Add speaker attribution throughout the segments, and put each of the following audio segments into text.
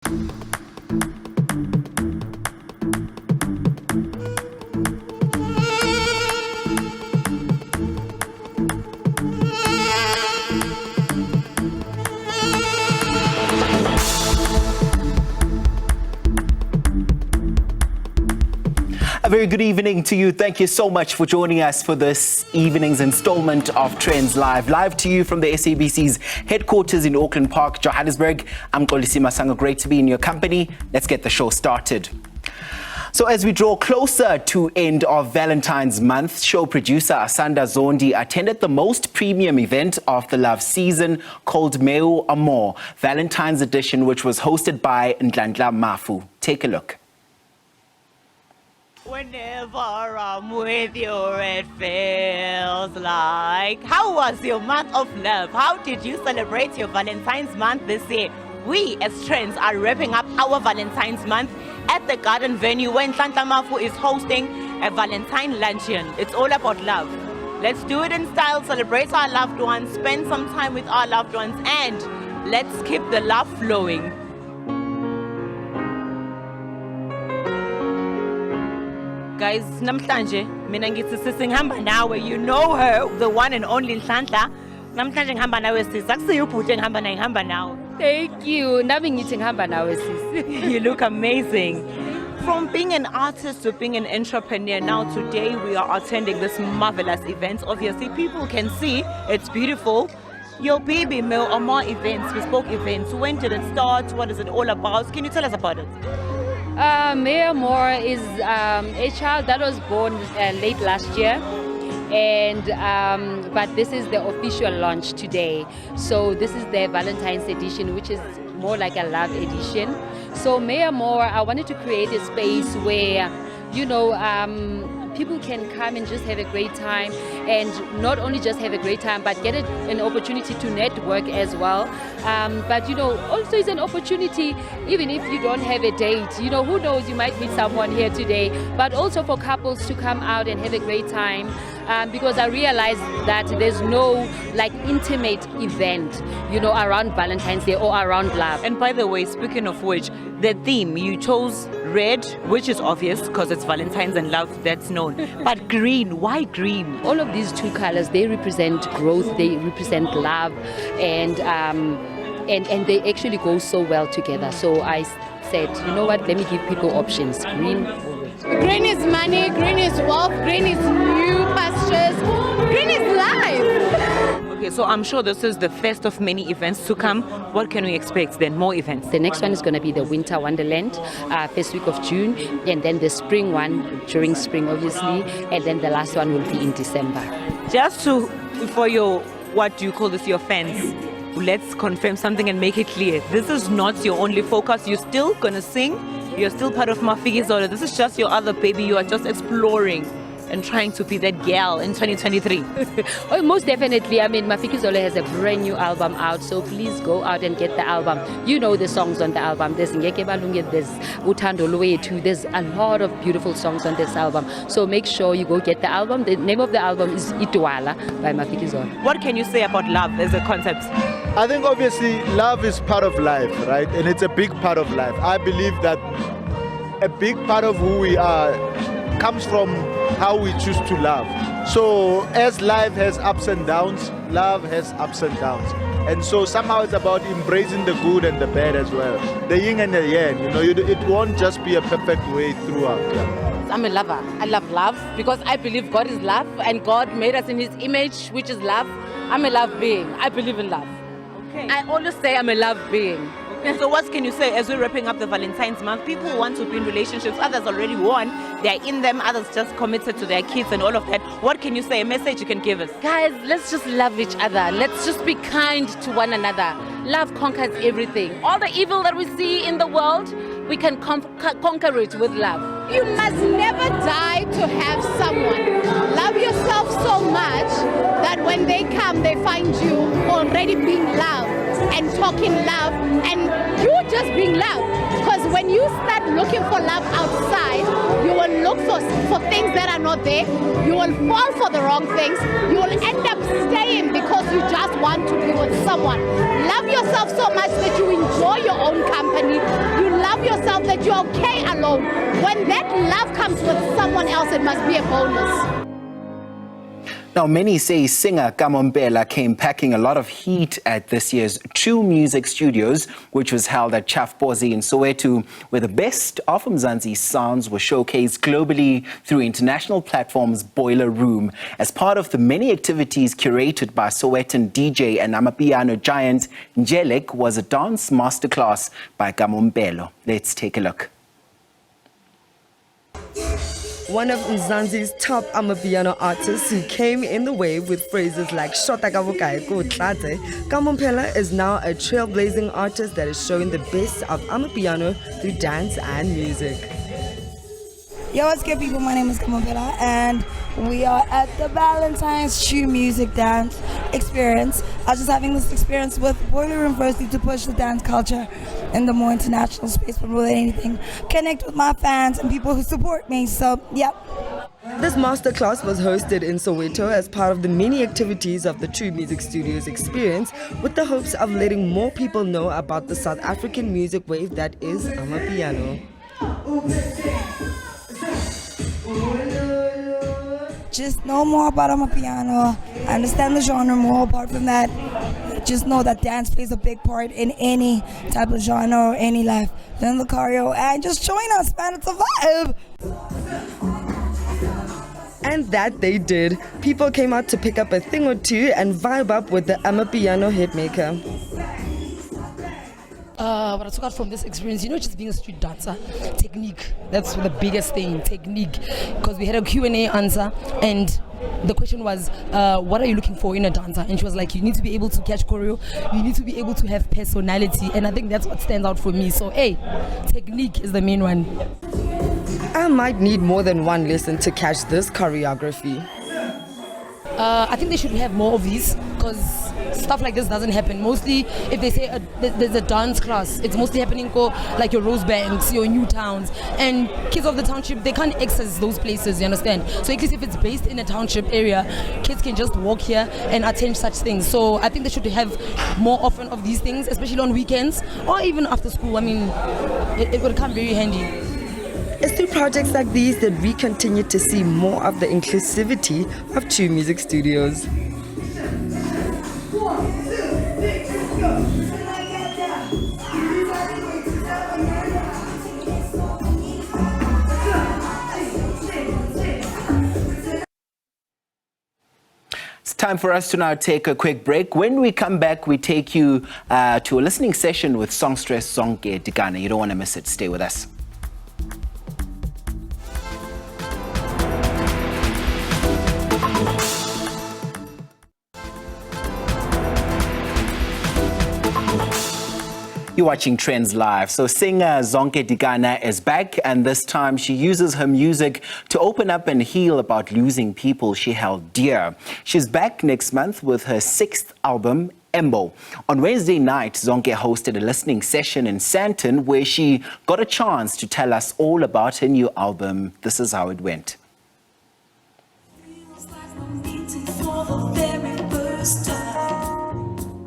Speaker 1: A very good evening to you. Thank you so much for joining us for this evening's installment of Trendz Live. Live to you from the SABC's headquarters in Auckland Park, Johannesburg. I'm Kolisima Sanga. Great to be in your company. Let's get the show started. So as we draw closer to end of Valentine's month, show producer Asanda Zondi attended the most premium event of the love season called Meu Amor, Valentine's edition, which was hosted by Ndlandla Mafu. Take a look.
Speaker 2: Whenever I'm with you, it feels like... How was your month of love? How did you celebrate your Valentine's month this year? We, as Trendz, are wrapping up our Valentine's month at the Garden venue when Ndlandla Mafu is hosting a Valentine luncheon. It's all about love. Let's do it in style, celebrate our loved ones, spend some time with our loved ones, and let's keep the love flowing. Guys, namhlanje mina ngithi sisingihamba nawe, you know her, the one and only Ndlandla. Namhlanje ngihamba nawe sis, akusiyo ubhuti engihamba naye, ngihamba nawe.
Speaker 3: Thank you. Nami ngithi ngihamba nawe sis.
Speaker 2: You look amazing. From being an artist to being an entrepreneur, now today we are attending this marvelous event. Obviously, people can see it's beautiful. Your baby Meu Amor events, bespoke events. When did it start? What is it all about? Can you tell us about it?
Speaker 3: Meu Amor is a child that was born late last year, and but this is the official launch today. So this is the Valentine's edition, which is more like a love edition. So Meu Amor, I wanted to create a space where, you know, people can come and just have a great time, and not only just have a great time, but get an opportunity to network as well. But you know, also it's an opportunity, even if you don't have a date, you know, who knows, you might meet someone here today, but also for couples to come out and have a great time. Because I realized that there's no like intimate event, you know, around Valentine's Day or around love.
Speaker 2: And by the way, speaking of which, the theme, you chose red, which is obvious because it's Valentine's and love, that's known. But green, why green?
Speaker 3: All of these two colors, they represent growth, they represent love, and they actually go so well together. So I said, you know what, let me give people options, green or red.
Speaker 4: Green is money, green is wealth, green is new pastures, green is life.
Speaker 2: Okay, so I'm sure this is the first of many events to come. What can we expect then? More events?
Speaker 3: The next one is going to be the Winter Wonderland, first week of June, and then the spring one during spring, obviously, and then the last one will be in December.
Speaker 2: Just for your, what do you call this, your fans, let's confirm something and make it clear. This is not your only focus. You're still going to sing. You're still part of Mafikizolo. This is just your other baby. You are just exploring and trying to be that girl in 2023.
Speaker 3: Oh, most definitely. I mean, Mafikizolo has a brand new album out, so please go out and get the album. You know the songs on the album. There's Ngeke Balunge, there's Uthando Lwethu. There's a lot of beautiful songs on this album. So make sure you go get the album. The name of the album is Itwala by Mafikizolo.
Speaker 2: What can you say about love as a concept?
Speaker 5: I think obviously love is part of life, right? And it's a big part of life. I believe that a big part of who we are comes from how we choose to love. So as life has ups and downs, love has ups and downs. And so somehow it's about embracing the good and the bad as well. The yin and the yang, you know, it won't just be a perfect way throughout. Yeah.
Speaker 4: I'm a lover. I love love because I believe God is love and God made us in his image, which is love. I'm a love being. I believe in love.
Speaker 2: Okay.
Speaker 4: I always say I'm a love being.
Speaker 2: Okay, so what can you say as we're wrapping up the Valentine's month? People want to be in relationships. Others already won. They're in them. Others just committed to their kids and all of that. What can you say? A message you can give us?
Speaker 4: Guys, let's just love each other. Let's just be kind to one another. Love conquers everything. All the evil that we see in the world, we can conquer it with love. You must never die to have someone. Love yourself so much that when they come, they find you already being loved and talking love and you just being loved. Because when you start looking for love outside, you will look for things that are not there. You will fall for the wrong things. You will end up staying because you just want to be with someone. Love yourself so much that you enjoy your own company. You you're okay alone. When that love comes with someone else, it must be a bonus.
Speaker 1: Now, many say singer Kamompela came packing a lot of heat at this year's True Music Studios, which was held at Chafpozi in Soweto, where the best of Mzansi's sounds were showcased globally through international platforms Boiler Room. As part of the many activities curated by Sowetan DJ and Amapiano giant Njelek was a dance masterclass by Kamompela. Let's take a look.
Speaker 6: One of Mzansi's top Amapiano artists who came in the wave with phrases like Shota Kavukai Ko Tlate, Kamompela is now a trailblazing artist that is showing the best of Amapiano through dance and music.
Speaker 7: Yo, what's good, people? My name is Kamompela, and we are at the Valentine's True Music Dance Experience. I was just having this experience with Boiler Room firstly to push the dance culture in the more international space, but more than anything, connect with my fans and people who support me. So, yep.
Speaker 6: This masterclass was hosted in Soweto as part of the many activities of the True Music Studios experience, with the hopes of letting more people know about the South African music wave that is Amapiano.
Speaker 7: Just know more about Amapiano, understand the genre more. Apart from that, just know that dance plays a big part in any type of genre or any life. Learn the choreo and just join us, man. It's a vibe.
Speaker 6: And that they did. People came out to pick up a thing or two and vibe up with the Amapiano hitmaker.
Speaker 8: What I took out from this experience, just being a street dancer, technique. That's the biggest thing, technique. Because we had a Q&A answer, and the question was, what are you looking for in a dancer? And she was like, you need to be able to catch choreo, you need to be able to have personality, and I think that's what stands out for me. So, technique is the main one.
Speaker 6: I might need more than one lesson to catch this choreography.
Speaker 8: I think they should have more of these, because stuff like this doesn't happen. Mostly, if they say there's a dance class, it's mostly happening for like your Rosebanks, your new towns, and kids of the township, they can't access those places, you understand? So at least if it's based in a township area, kids can just walk here and attend such things. So I think they should have more often of these things, especially on weekends or even after school. I mean, it would come very handy.
Speaker 6: It's through projects like these that we continue to see more of the inclusivity of True Music Studios.
Speaker 1: It's time for us to now take a quick break. When we come back, we take you to a listening session with songstress Zonke Dikana. You don't want to miss it. Stay with us. You're watching Trendz Live. So singer Zonke Dikana is back, and this time she uses her music to open up and heal about losing people she held dear. She's back next month with her 6th album, Embo. On Wednesday night, Zonke hosted a listening session in Sandton where she got a chance to tell us all about her new album. This is how it went.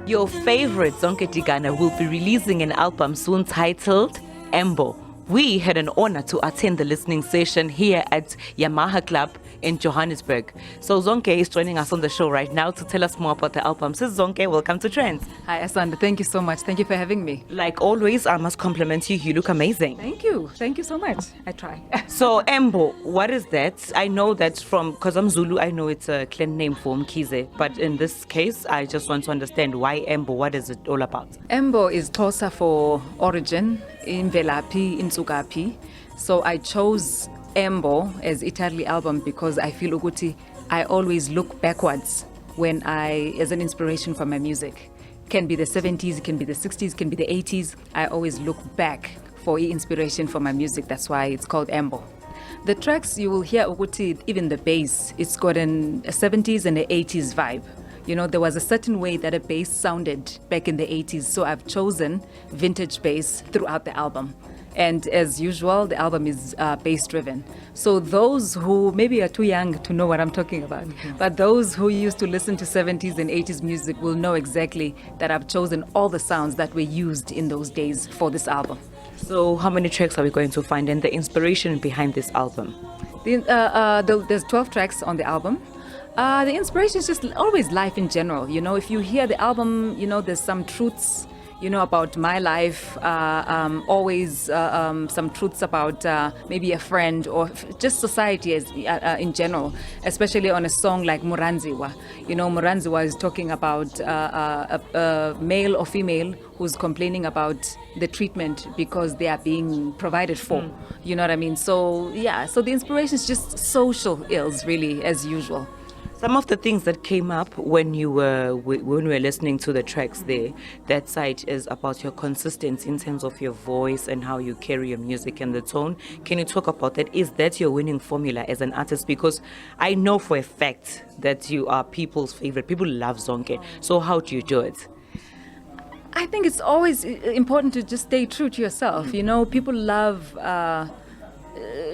Speaker 2: Your favorite Zonke Dikana will be releasing an album soon titled Embo. We had an honor to attend the listening session here at Yamaha Club in Johannesburg. So Zonke is joining us on the show right now to tell us more about the album. So Zonke, welcome to Trendz.
Speaker 9: Hi Asanda, thank you so much. Thank you for having me.
Speaker 2: Like always, I must compliment you. You look amazing.
Speaker 9: Thank you so much. I try.
Speaker 2: So Embo, what is that? I know that because I'm Zulu, I know it's a clan name for Mkhize. But in this case, I just want to understand why Embo. What is it all about?
Speaker 9: Embo is Xhosa for origin, in Velapi, in Tsugapi. So I chose Embo as Italy album because I feel ukuthi I always look backwards as an inspiration for my music. It can be the 70s, it can be the 60s, it can be the 80s. I always look back for inspiration for my music. That's why it's called Embo. The tracks you will hear ukuthi, even the bass, it's got a 70s and an 80s vibe. There was a certain way that a bass sounded back in the 80s, so I've chosen vintage bass throughout the album. And as usual, the album is bass-driven. So those who maybe are too young to know what I'm talking about, but those who used to listen to 70s and 80s music will know exactly that I've chosen all the sounds that were used in those days for this album.
Speaker 2: So how many tracks are we going to find and the inspiration behind this album?
Speaker 9: There's 12 tracks on the album. The inspiration is just always life in general. You know, if you hear the album, you know, there's some truths, you know, about my life, always some truths about maybe a friend or just society as, in general, especially on a song like Muranziwa. You know, Muranziwa is talking about a male or female who's complaining about the treatment because they are being provided for. You know what I mean? So, yeah, so the inspiration is just social ills, really, as usual.
Speaker 2: Some of the things that came up when we were listening to the tracks there, that side is about your consistency in terms of your voice and how you carry your music and the tone. Can you talk about that? Is that your winning formula as an artist? Because I know for a fact that you are people's favorite. People love Zonke. So how do you do it?
Speaker 9: I think it's always important to just stay true to yourself. You know, people love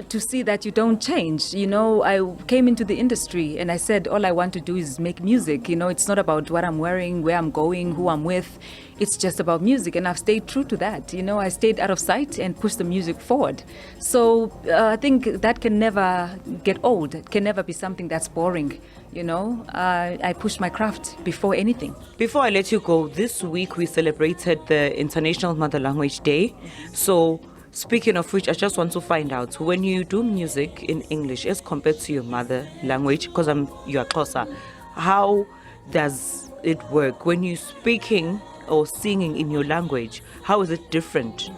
Speaker 9: to see that you don't change. You know, I came into the industry and I said, all I want to do is make music. You know, it's not about what I'm wearing, where I'm going, who I'm with. It's just about music. And I've stayed true to that. You know, I stayed out of sight and pushed the music forward. So I think that can never get old. It can never be something that's boring. You know, I push my craft before anything.
Speaker 2: Before I let you go, this week we celebrated the International Mother Language Day. So speaking of which, I just want to find out, when you do music in English as compared to your mother language, because you are Xhosa, how does it work? When you're speaking or singing in your language, how is it different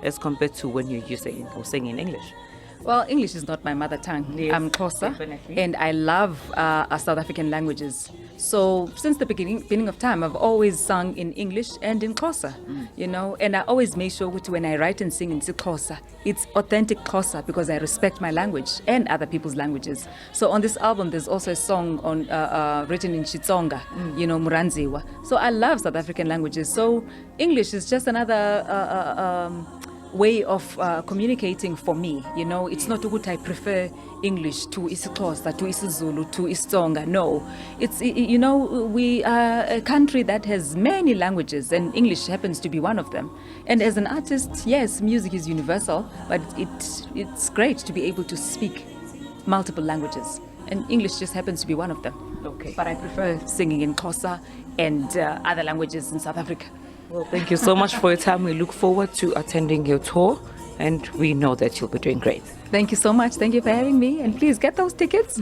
Speaker 2: as compared to when you're using or singing in English?
Speaker 9: Well, English is not my mother tongue.
Speaker 2: Yes,
Speaker 9: I'm Xhosa,
Speaker 2: definitely.
Speaker 9: and I love South African languages. So since the beginning of time, I've always sung in English and in Xhosa, you know, and I always make sure that when I write and sing in Xhosa, it's authentic Xhosa because I respect my language and other people's languages. So on this album, there's also a song on written in Xitsonga, you know, Muranziwa. So I love South African languages. So English is just another way of communicating for me. You know, it's not what I prefer English to isiXhosa, to isiZulu, to isiTsonga. No, it's, you know, we are a country that has many languages and English happens to be one of them. And as an artist, yes, music is universal, but it's great to be able to speak multiple languages. And English just happens to be one of them.
Speaker 2: Okay.
Speaker 9: But I prefer singing in Xhosa and other languages in South Africa.
Speaker 2: Well, thank you so much for your time. We look forward to attending your tour, and we know that you'll be doing great.
Speaker 9: Thank you so much. Thank you for having me. And please get those tickets.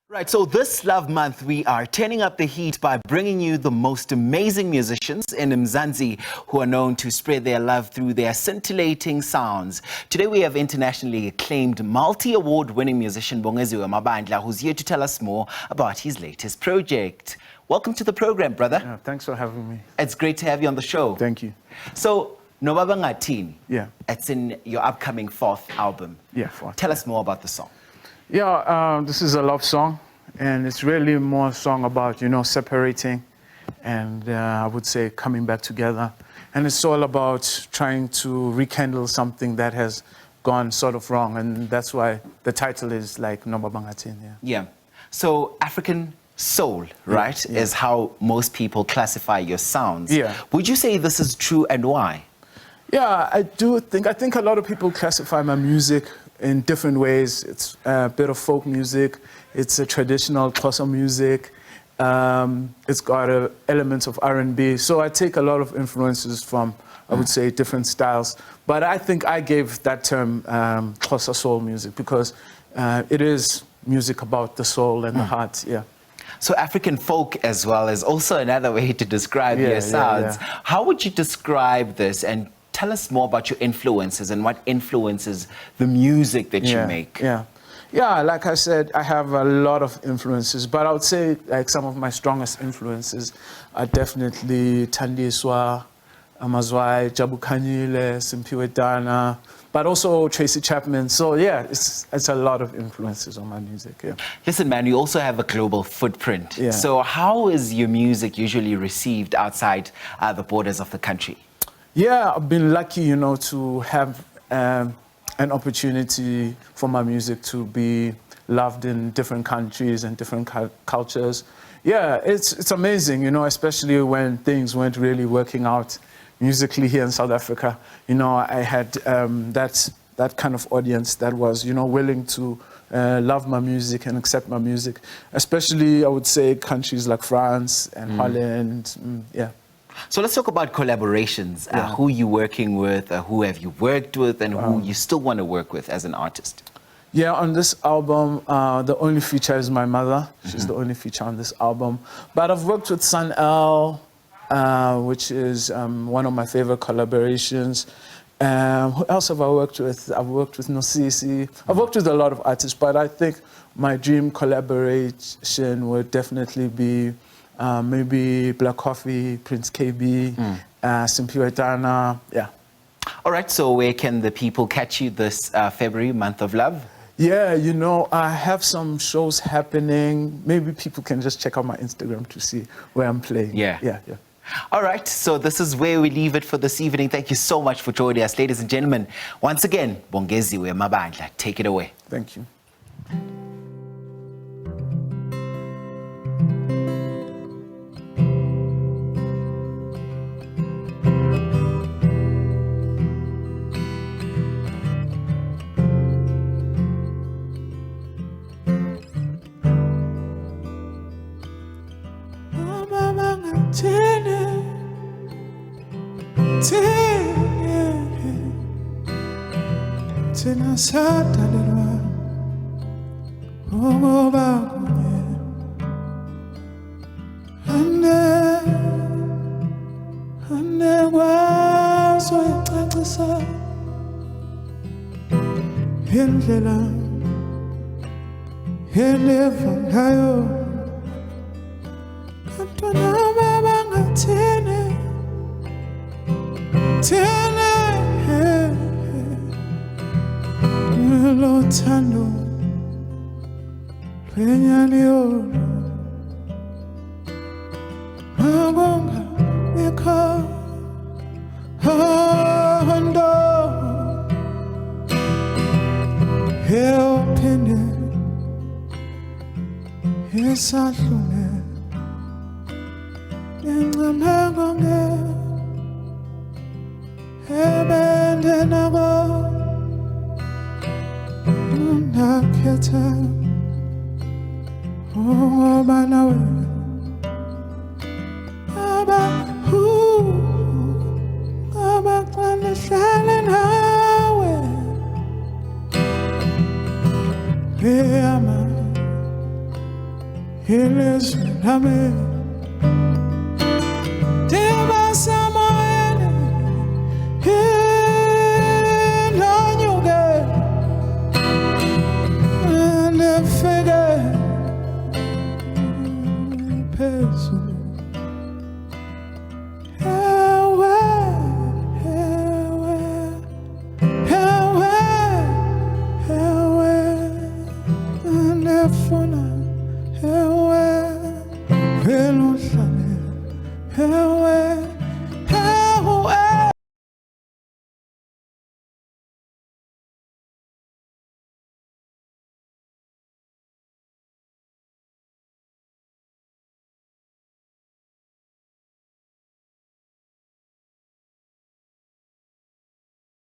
Speaker 1: Right, so this Love Month, we are turning up the heat by bringing you the most amazing musicians in Mzansi who are known to spread their love through their scintillating sounds. Today we have internationally acclaimed multi-award-winning musician Bongeziwe Mabandla, who's here to tell us more about his latest project. Welcome to the program, brother.
Speaker 10: Yeah, thanks for having me.
Speaker 1: It's great to have you on the show.
Speaker 10: Thank you.
Speaker 1: So, Nobaba Ngathini.
Speaker 10: Yeah.
Speaker 1: It's in your upcoming 4th album.
Speaker 10: Yeah, 4th.
Speaker 1: Tell us more about the song.
Speaker 10: Yeah, this is a love song. And it's really more a song about, you know, separating and I would say coming back together. And it's all about trying to rekindle something that has gone sort of wrong. And that's why the title is like Noba Bangatin.
Speaker 1: Yeah. So African soul, right, is how most people classify your sounds.
Speaker 10: Yeah.
Speaker 1: Would you say this is true, and why?
Speaker 10: Yeah, I think a lot of people classify my music in different ways. It's a bit of folk music. It's a traditional Xhosa music. It's got elements of R&B. So I take a lot of influences from, I would say, different styles. But I think I gave that term Xhosa soul music because it is music about the soul and the heart, yeah.
Speaker 1: So African folk as well is also another way to describe your sounds. How would you describe this, and tell us more about your influences and what influences the music that you make?
Speaker 10: Yeah, like I said, I have a lot of influences, but I would say like some of my strongest influences are definitely Thandiswa, Amazwai, Jabu Khanyile, Simpiwe Dana, but also Tracy Chapman. So yeah, it's a lot of influences on my music, yeah.
Speaker 1: Listen, man, you also have a global footprint.
Speaker 10: Yeah.
Speaker 1: So how is your music usually received outside the borders of the country?
Speaker 10: Yeah, I've been lucky, you know, to have an opportunity for my music to be loved in different countries and different cultures. Yeah, it's amazing, you know, especially when things weren't really working out musically here in South Africa. You know, I had that kind of audience that was, you know, willing to love my music and accept my music, especially, I would say, countries like France and Holland, yeah.
Speaker 1: So let's talk about collaborations. Who you working with, who have you worked with, and who you still want to work with as an artist?
Speaker 10: Yeah, on this album, the only feature is my mother. She's the only feature on this album. But I've worked with Sun L, which is one of my favorite collaborations. Who else have I worked with? I've worked with Nosisi. I've worked with a lot of artists, but I think my dream collaboration would definitely be maybe Black Coffee, Prince KB, Simpiwe Dana, yeah.
Speaker 1: All right, so where can the people catch you this February, month of love?
Speaker 10: Yeah, you know, I have some shows happening. Maybe people can just check out my Instagram to see where I'm playing.
Speaker 1: Yeah. All right, so this is where we leave it for this evening. Thank you so much for joining us, ladies and gentlemen. Once again, Bongeziwe Mabandla, take it away.
Speaker 10: Thank you. Tena sadalelwa ngoba kunye ane kwazo icacisa indlela eleva ngayo abantwana bangathini Lothando Peñaniolo Mabonga Meka Hondo Helpine Esalune Nengamangonge Ebendenago Naketa Oh Banawe Aba Aba Klandeshale nawe Beama Hilesu name Deba Samoyene Hilanyuge Fede peso